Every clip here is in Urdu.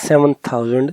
7000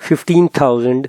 15000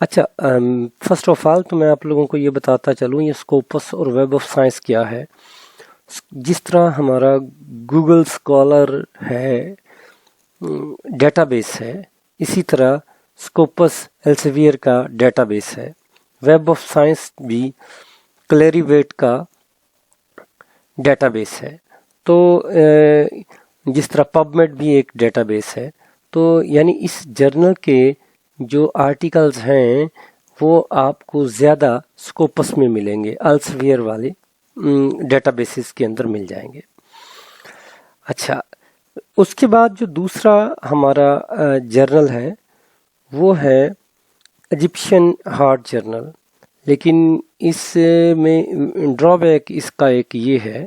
اچھا، فرسٹ آف آل تو میں آپ لوگوں کو یہ بتاتا چلوں یہ اسکوپس اور ویب آف سائنس کیا ہے. جس طرح ہمارا گوگل اسکالر ہے ڈیٹا بیس ہے، اسی طرح اسکوپس ایلسیویئر کا ڈیٹا بیس ہے. ویب آف سائنس بھی کلیریویٹ کا ڈیٹا بیس ہے. تو جس طرح پب میڈ بھی ایک ڈیٹا بیس ہے. تو یعنی اس جرنل کے جو آرٹیکلز ہیں وہ آپ کو زیادہ اسکوپس میں ملیں گے، ایلسیویئر والے ڈیٹا بیسز کے اندر مل جائیں گے. اچھا، اس کے بعد جو دوسرا ہمارا جرنل ہے وہ ہے ایجپشن ہارٹ جرنل. لیکن اس میں ڈرا بیک اس کا ایک یہ ہے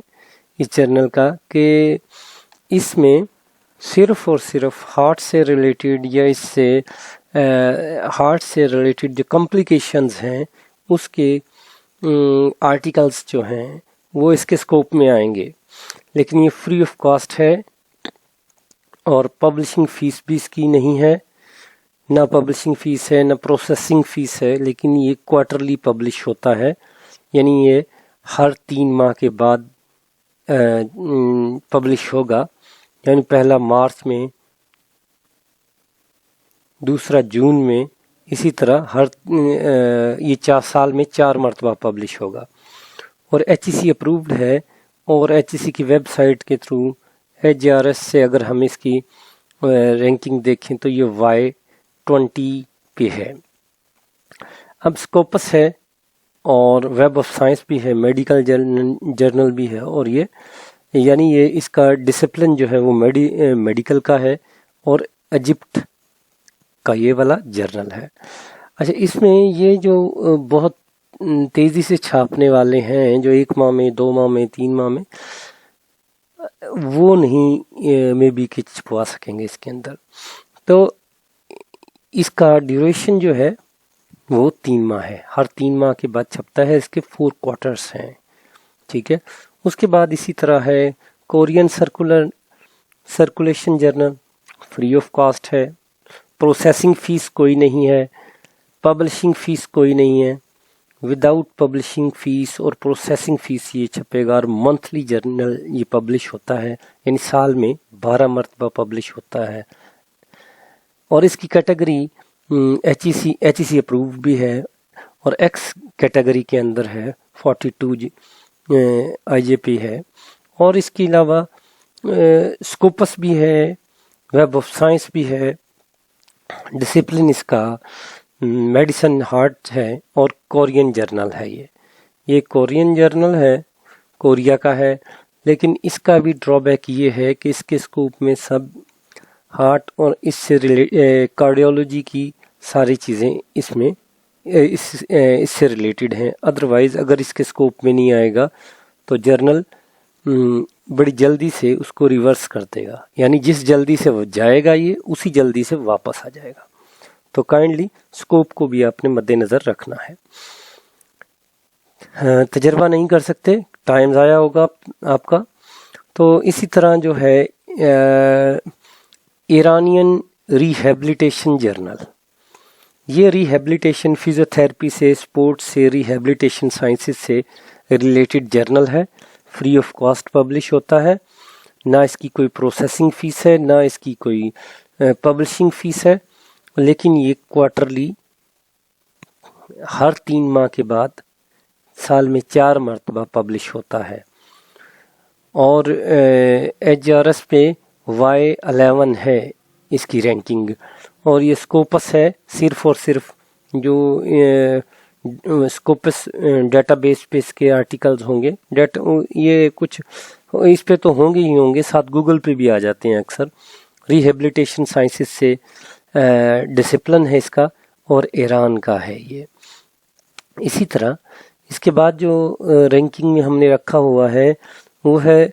اس جرنل کا کہ اس میں صرف اور صرف ہارٹ سے ریلیٹڈ یا اس سے ہارٹ سے ریلیٹڈ جو کمپلیکیشنز ہیں اس کے آرٹیکلز جو ہیں وہ اس کے اسکوپ میں آئیں گے. لیکن یہ فری آف کاسٹ ہے اور پبلشنگ فیس بھی اس کی نہیں ہے، نہ پبلشنگ فیس ہے نہ پروسیسنگ فیس ہے. لیکن یہ کوارٹرلی پبلش ہوتا ہے، یعنی یہ ہر 3 ماہ کے بعد پبلش ہوگا. یعنی پہلا مارچ میں، دوسرا جون میں، اسی طرح یہ 4 سال میں 4 مرتبہ پبلش ہوگا. اور ایچ ای سی اپرووڈ ہے، اور ایچ ای سی کی ویب سائٹ کے تھرو HRS سے اگر ہم اس کی رینکنگ دیکھیں تو یہ Y20 پہ ہے. اب اسکوپس ہے اور ویب آف سائنس بھی ہے، میڈیکل جرنل بھی ہے، اور یہ یعنی یہ اس کا ڈسپلن جو ہے وہ میڈیکل کا ہے اور ایجپٹ کا یہ والا جرنل ہے. اچھا، اس میں یہ جو بہت تیزی سے چھاپنے والے ہیں جو 1 ماہ میں 2 ماہ میں 3 ماہ میں، وہ نہیں میں بھی چھپوا سکیں گے اس کے اندر. تو اس کا ڈیوریشن جو ہے وہ 3 ماہ ہے، ہر 3 ماہ کے بعد چھپتا ہے. اس کے 4 کوارٹرز ہیں، ٹھیک ہے. اس کے بعد اسی طرح ہے Korean circulation journal, free of cost ہے، پروسیسنگ فیس کوئی نہیں ہے، پبلشنگ فیس کوئی نہیں ہے. وداؤٹ پبلشنگ فیس اور پروسیسنگ فیس یہ چھپے گا، اور منتھلی جرنل یہ پبلش ہوتا ہے، یعنی سال میں 12 مرتبہ پبلش ہوتا ہے. اور اس کی کیٹیگری ایچ ای سی اپروو بھی ہے، اور ایکس کیٹیگری کے اندر ہے، 42 IJP ہے. اور اس کے علاوہ اسکوپس بھی ہے، ویب آف سائنس بھی ہے، ڈسپلن اس کا میڈیسن ہارٹ ہے، اور کورین جرنل ہے. یہ کورین جرنل ہے، کوریا کا ہے. لیکن اس کا بھی ڈرا بیک یہ ہے کہ اس کے اسکوپ میں سب ہارٹ اور اس سے کارڈیولوجی کی ساری چیزیں اس میں اس سے ریلیٹڈ ہیں. ادروائز اگر اس کے اسکوپ میں نہیں آئے گا تو جرنل بڑی جلدی سے اس کو ریورس کر دے گا، یعنی جس جلدی سے وہ جائے گا یہ اسی جلدی سے واپس آ جائے گا. تو کائنڈلی اسکوپ کو بھی آپ نے مد نظر رکھنا ہے. تجربہ نہیں کر سکتے، ٹائم ضائع ہوگا آپ کا. تو اسی طرح جو ہے ایرانین ریہیبلیٹیشن جرنل، یہ ریہیبلیٹیشن فزیوتھراپی سے، اسپورٹس سے، ریہیبلیٹیشن سائنسز سے ریلیٹڈ جرنل ہے. فری آف کاسٹ پبلش ہوتا ہے، نہ اس کی کوئی پروسیسنگ فیس ہے نہ اس کی کوئی پبلشنگ فیس ہے. لیکن یہ کوارٹرلی ہر 3 ماہ کے بعد سال میں 4 مرتبہ پبلش ہوتا ہے. اور HRS پہ Y11 ہے اس کی رینکنگ. اور یہ اسکوپس ہے، صرف اور صرف جو اسکوپس ڈیٹا بیس پہ اس کے آرٹیکلز ہوں گے. یہ کچھ اس پہ تو ہوں گے، ساتھ گوگل پہ بھی آ جاتے ہیں اکثر. ریہیبلیٹیشن سائنسز سے ڈسپلن ہے اس کا، اور ایران کا ہے یہ. اسی طرح اس کے بعد جو رینکنگ میں ہم نے رکھا ہوا ہے وہ ہے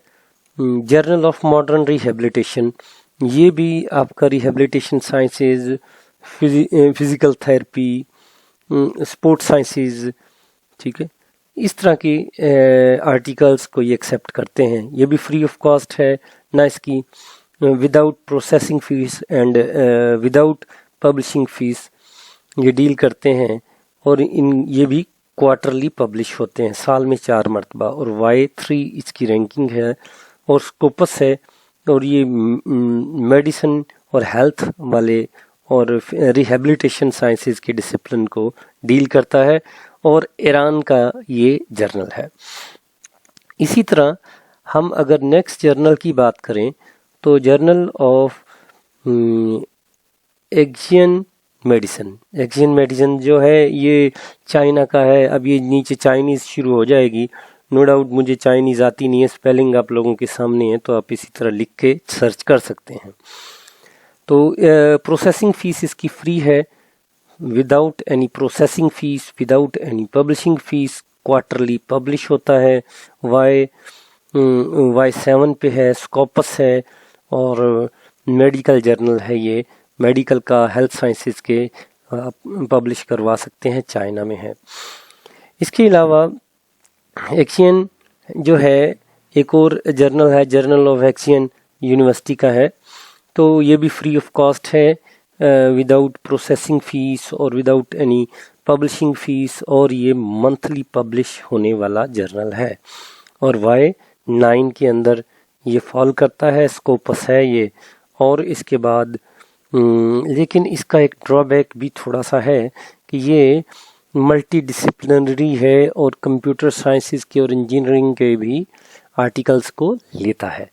جرنل آف ماڈرن ریہیبلیٹیشن. یہ بھی آپ کا rehabilitation sciences, physical therapy, sport sciences, ٹھیک ہے، اس طرح کی آرٹیکلز کو یہ ایکسیپٹ کرتے ہیں. یہ بھی فری آف کاسٹ ہے، نہ اس کی without processing fee and without publishing fee. یہ ڈیل کرتے ہیں، اور یہ بھی کوارٹرلی پبلش ہوتے ہیں، سال میں 4 مرتبہ، اور Y3 اس کی رینکنگ ہے، اور اسکوپس ہے، اور یہ میڈیسن اور ہیلتھ والے اور ریہیبلیٹیشن سائنسز کے ڈسپلن کو ڈیل کرتا ہے، اور ایران کا یہ جرنل ہے۔ اسی طرح ہم اگر نیکسٹ جرنل کی بات کریں تو جرنل آف ایشین میڈیسن جو ہے یہ چائنا کا ہے۔ اب یہ نیچے چائنیز شروع ہو جائے گی، نو ڈاؤٹ مجھے چائنیز آتی نہیں ہے، اسپیلنگ آپ لوگوں کے سامنے ہے تو آپ اسی طرح لکھ کے سرچ کر سکتے ہیں۔ تو پروسیسنگ فیس اس کی فری ہے، without any processing fee, without any publishing fee, quarterly publish ہوتا ہے، Y7 پہ ہے، اسکوپس ہے، اور میڈیکل جرنل ہے، یہ میڈیکل کا ہیلتھ سائنسز کے پبلش کروا سکتے ہیں، چائنا میں ہے۔ اس کے علاوہ ایکسین جو ہے ایک اور جرنل ہے، جرنل آف ایکسین یونیورسٹی کا ہے، تو یہ بھی فری آف کاسٹ ہے، وداؤٹ پروسیسنگ فیس اور وداؤٹ اینی پبلشنگ فیس، اور یہ منتھلی پبلش ہونے والا جرنل ہے، اور Y9 کے اندر یہ فال کرتا ہے، اسکوپس ہے یہ۔ اور اس کے بعد لیکن اس کا ایک ڈرا بیک بھی تھوڑا سا ہے کہ یہ ملٹی ڈسپلنری ہے، اور کمپیوٹر سائنسز کے اور انجینئرنگ کے بھی آرٹیکلز کو لیتا ہے،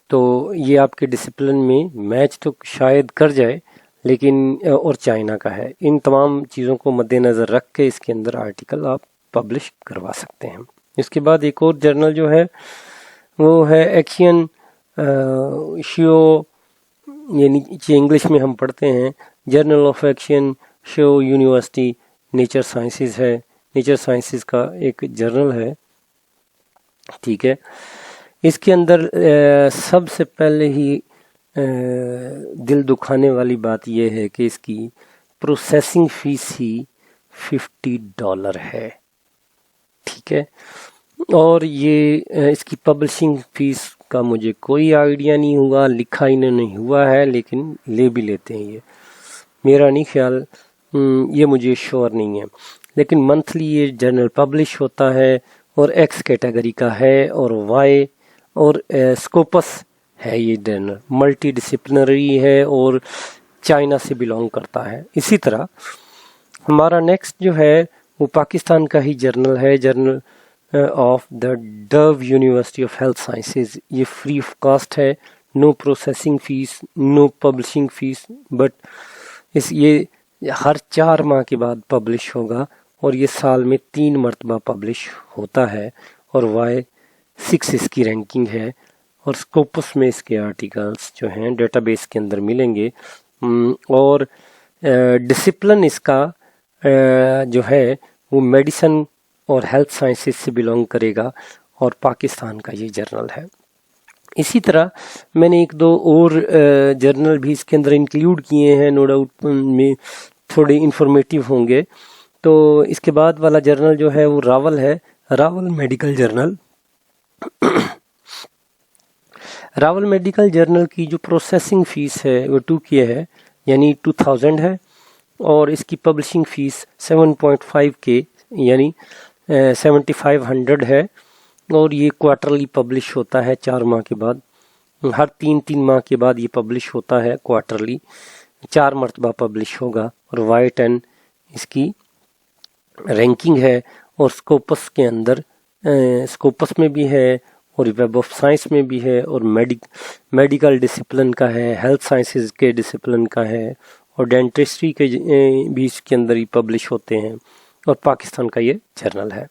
تو یہ آپ کے ڈسپلن میں میچ تو شاید کر جائے، لیکن اور چائنا کا ہے۔ ان تمام چیزوں کو مد نظر رکھ کے اس کے اندر آرٹیکل آپ پبلش کروا سکتے ہیں۔ اس کے بعد ایک اور جرنل جو ہے وہ ہے ایکشین شیو، یعنی انگلش میں ہم پڑھتے ہیں جرنل آف ایکشین شیو یونیورسٹی نیچر سائنسز ہے، نیچر سائنسز کا ایک جرنل ہے، ٹھیک ہے۔ اس کے اندر سب سے پہلے ہی دل دکھانے والی بات یہ ہے کہ اس کی پروسیسنگ فیس ہی $50 ہے، ٹھیک ہے، اور یہ اس کی پبلشنگ فیس کا مجھے کوئی آئیڈیا نہیں ہوا، لکھا انہوں نے ہوا ہے، لیکن لے بھی لیتے ہیں، یہ میرا نہیں خیال، یہ مجھے شور نہیں ہے، لیکن منتھلی یہ جرنل پبلش ہوتا ہے، اور ایکس کیٹیگری کا ہے، اور وائی اور اسکوپس ہے، یہ جرنل ملٹی ڈسپلنری ہے اور چائنا سے بلونگ کرتا ہے۔ اسی طرح ہمارا نیکسٹ جو ہے وہ پاکستان کا ہی جرنل ہے، journal of the Dow university of health sciences, یہ فری آف کاسٹ ہے، no processing fee, no publishing fee, but یہ ہر 4 ماہ کے بعد پبلش ہوگا، اور یہ سال میں 3 مرتبہ پبلش ہوتا ہے، اور Y6 اس کی رینکنگ ہے، اور اسکوپس میں اس کے آرٹیکلس جو ہیں ڈیٹا بیس کے اندر ملیں گے، اور ڈسپلن اس کا جو ہے وہ میڈیسن اور ہیلتھ سائنسز سے بلونگ کرے گا، اور پاکستان کا یہ جرنل ہے۔ اسی طرح میں نے 1-2 اور جرنل بھی اس کے اندر انکلیوڈ کیے ہیں، نو ڈاؤٹ میں تھوڑے انفارمیٹیو ہوں گے۔ تو اس کے بعد والا جرنل جو ہے وہ راول ہے، Rawal medical journal. Rawal medical journal کی جو پروسیسنگ فیس ہے وہ 2K ہے، یعنی 2000 ہے، اور اس کی پبلشنگ فیس 7.5K یعنی 7500 ہے، اور یہ کوارٹرلی پبلش ہوتا ہے 4 ماہ کے بعد، ہر 3 ماہ کے بعد یہ پبلش ہوتا ہے کوارٹرلی، 4 مرتبہ پبلش ہوگا، اور Y10 اس کی رینکنگ ہے، اور اسکوپس کے اندر اسکوپس میں بھی ہے، اور ویب آف سائنس میں بھی ہے، اور میڈیکل ڈسپلن کا ہے، ہیلتھ سائنسز کے ڈسپلن کا ہے، اور ڈینٹسٹری کے بھی اس کے اندر ہی پبلش ہوتے ہیں، اور پاکستان کا یہ جرنل ہے۔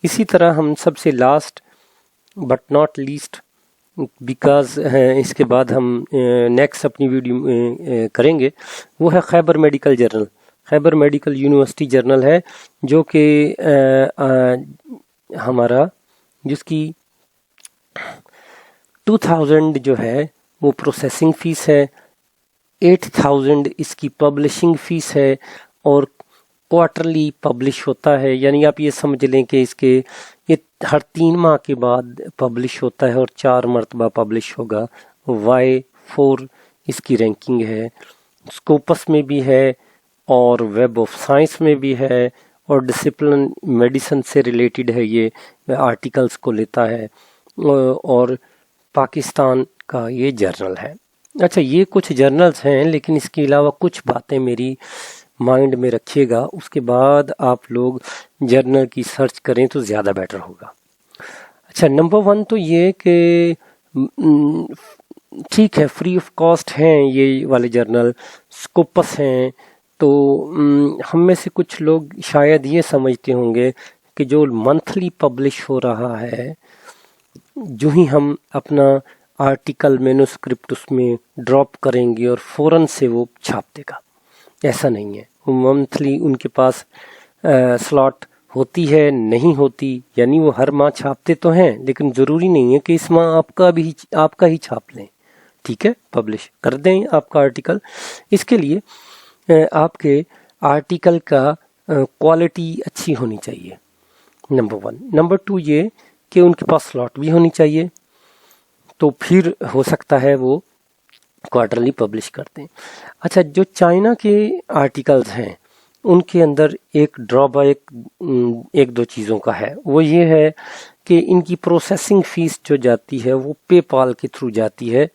اسی طرح ہم سب سے last but not least, because اس کے بعد ہم نیکسٹ اپنی ویڈیو کریں گے، وہ ہے خیبر میڈیکل جرنل، خیبر میڈیکل یونیورسٹی جرنل ہے، جو کہ ہمارا جس کی 2000 جو ہے وہ پروسیسنگ فیس ہے، 8000 اس کی پبلشنگ فیس ہے، اور کوارٹرلی پبلش ہوتا ہے، یعنی آپ یہ سمجھ لیں کہ اس کے یہ ہر 3 ماہ کے بعد پبلش ہوتا ہے، اور 4 مرتبہ پبلش ہوگا۔ Y4 اس کی رینکنگ ہے، اسکوپس میں بھی ہے، اور ویب آف سائنس میں بھی ہے، اور ڈسپلن میڈیسن سے ریلیٹڈ ہے، یہ آرٹیکلز کو لیتا ہے، اور پاکستان کا یہ جرنل ہے۔ اچھا، یہ کچھ جرنلز ہیں، لیکن اس کے علاوہ کچھ باتیں میری مائنڈ میں رکھیے گا، اس کے بعد آپ لوگ جرنل کی سرچ کریں تو زیادہ بیٹر ہوگا۔ اچھا، نمبر 1 تو یہ کہ ٹھیک ہے، فری آف کاسٹ ہیں یہ والے جرنل، اسکوپس ہیں، تو ہم میں سے کچھ لوگ شاید یہ سمجھتے ہوں گے کہ جو منتھلی پبلش ہو رہا ہے، جو ہی ہم اپنا آرٹیکل مینوسکرپٹ اس میں ڈراپ کریں گے اور فوراً سے وہ چھاپ دے گا، ایسا نہیں ہے۔ وہ منتھلی ان کے پاس سلاٹ ہوتی ہے، نہیں ہوتی، یعنی وہ ہر ماہ چھاپتے تو ہیں، لیکن ضروری نہیں ہے کہ اس ماہ آپ کا ہی چھاپ لیں، ٹھیک ہے، پبلش کر دیں آپ کا آرٹیکل۔ اس کے لیے آپ کے آرٹیکل کا کوالٹی اچھی ہونی چاہیے، نمبر 1۔ نمبر 2 یہ کہ ان کے پاس سلاٹ بھی ہونی چاہیے، تو پھر ہو سکتا ہے وہ کوارٹرلی پبلش کرتے ہیں۔ اچھا، جو چائنا کے آرٹیکلز ہیں ان کے اندر ایک ڈرا بیک ایک دو چیزوں کا ہے، وہ یہ ہے کہ ان کی پروسیسنگ فیس جو جاتی ہے وہ پے پال کے تھرو جاتی ہے،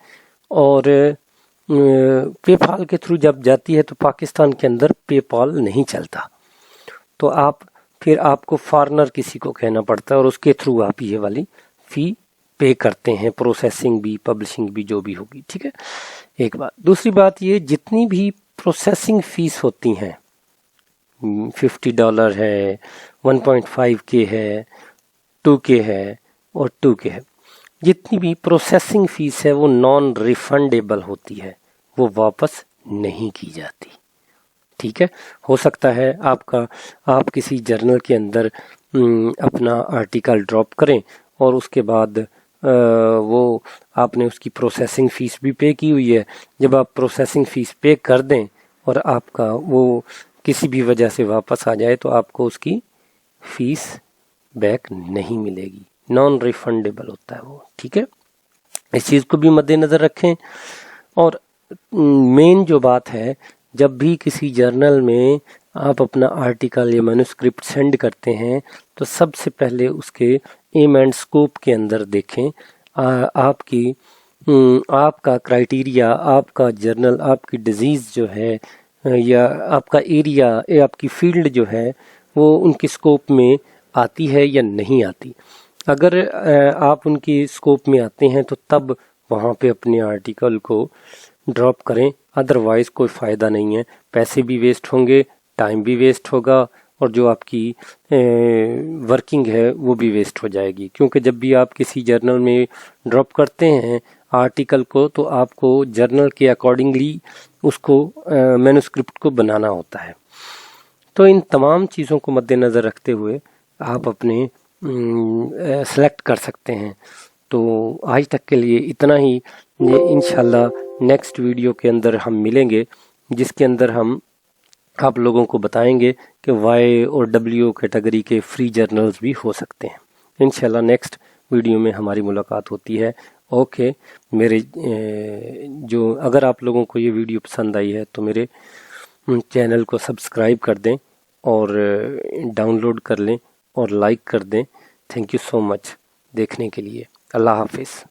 اور پے پال کے تھرو جب جاتی ہے تو پاکستان کے اندر پے پال نہیں چلتا، تو آپ کو فارنر کسی کو کہنا پڑتا ہے، اور اس کے تھرو آپ یہ والی فی پے کرتے ہیں، پروسیسنگ بھی، پبلشنگ بھی، جو بھی ہوگی، ٹھیک ہے، ایک بات۔ دوسری بات یہ، جتنی بھی پروسیسنگ فیس ہوتی ہیں، $50 ہے، 1.5K ہے، 2K ہے، اور 2K ہے، جتنی بھی پروسیسنگ فیس ہے وہ نان ریفنڈیبل ہوتی ہے، وہ واپس نہیں کی جاتی، ٹھیک ہے۔ ہو سکتا ہے آپ کسی جرنل کے اندر اپنا آرٹیکل ڈراپ کریں، اور اس کے بعد وہ آپ نے اس کی پروسیسنگ فیس بھی پے کی ہوئی ہے، جب آپ پروسیسنگ فیس پے کر دیں اور آپ کا وہ کسی بھی وجہ سے واپس آ جائے، تو آپ کو اس کی فیس بیک نہیں ملے گی، نان ریفنڈیبل ہوتا ہے وہ، ٹھیک ہے۔ اس چیز کو بھی مد نظر رکھیں۔ اور مین جو بات ہے، جب بھی کسی جرنل میں آپ اپنا آرٹیکل یا مینوسکرپٹ سینڈ کرتے ہیں تو سب سے پہلے اس کے ایم اینڈ سکوپ کے اندر دیکھیں آپ کا کرائٹیریا، آپ کا جرنل، آپ کی ڈیزیز جو ہے، یا آپ کا ایریا یا آپ کی فیلڈ جو ہے، وہ ان کی سکوپ میں آتی ہے یا نہیں آتی۔ اگر آپ ان کی سکوپ میں آتے ہیں تو تب وہاں پہ اپنے آرٹیکل کو ڈراپ کریں، ادروائز کوئی فائدہ نہیں ہے، پیسے بھی ویسٹ ہوں گے، ٹائم بھی ویسٹ ہوگا، اور جو آپ کی ورکنگ ہے وہ بھی ویسٹ ہو جائے گی، کیونکہ جب بھی آپ کسی جرنل میں ڈراپ کرتے ہیں آرٹیکل کو تو آپ کو جرنل کے اکارڈنگلی اس کو مینوسکرپٹ کو بنانا ہوتا ہے۔ تو ان تمام چیزوں کو مد نظر رکھتے ہوئے آپ اپنے سلیکٹ کر سکتے ہیں۔ تو آج تک کے لیے اتنا ہی، انشاءاللہ نیکسٹ ویڈیو کے اندر ہم ملیں گے، جس کے اندر ہم آپ لوگوں کو بتائیں گے کہ وائی اور ڈبلیو کیٹیگری کے فری جرنلز بھی ہو سکتے ہیں۔ انشاءاللہ نیکسٹ ویڈیو میں ہماری ملاقات ہوتی ہے۔ اوکے، اگر آپ لوگوں کو یہ ویڈیو پسند آئی ہے تو میرے چینل کو سبسکرائب کر دیں، اور ڈاؤن لوڈ کر لیں، اور لائک کر دیں۔ تھینک یو سو مچ دیکھنے کے لیے۔ اللہ حافظ۔